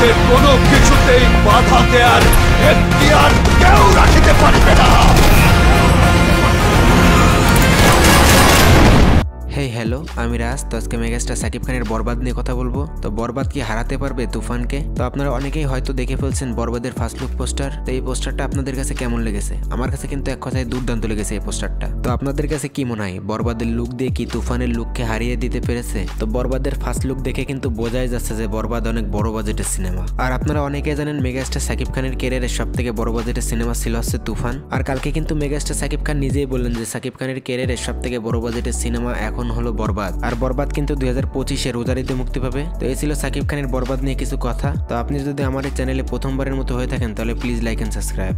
ওকে কোনো কিছুতেই বাধা দেয়ার এখতিয়ার কেউ রাখিতে পারবে না। হেই হ্যালো, আমি রাজ। তো আজকে মেগাস্টার সাকিব খানের বরবাদ নিয়ে কথা বলবো। তো বরবাদ কি হারাতে পারবে তুফানকে? তো আপনারা অনেকেই হয়তো দেখে ফেলছেন বরবাদের ফার্স্ট লুক পোস্টার। তো এই পোস্টারটা আপনাদের কাছে কেমন লেগেছে? আমার কাছে কিন্তু এক কথায় দুর্দান্ত লেগেছে এই পোস্টারটা। তো আপনাদের কাছে কি মনে হয়, বরবাদের লুক দিয়ে কি তুফানের লুককে হারিয়ে দিতে পেরেছে? তো বরবাদের ফার্স্ট লুক দেখে কিন্তু বোঝাই যাচ্ছে যে বরবাদ অনেক বড় বাজেটের সিনেমা। আর আপনারা অনেকেই জানেন মেগাস্টার সাকিব খানের ক্যারিয়ারের সব থেকে বড় বাজেটের সিনেমা ছিল হচ্ছে তুফান। আর কালকে কিন্তু মেগাস্টার সাকিব খান নিজেই বললেন যে সাকিব খানের ক্যারিয়ারের সব থেকে বড় বাজেটের সিনেমা এখন হলো বরবাদ। আর বরবাদ কিন্তু 2025-এ রোজার ঈদে মুক্তি পাবে। তো এই ছিল সাকিব খানের বরবাদ নিয়ে কিছু কথা। তো আপনি যদি আমার এই চ্যানেলে প্রথমবারের মতো হয়ে থাকেন তাহলে প্লিজ লাইক এন্ড সাবস্ক্রাইব।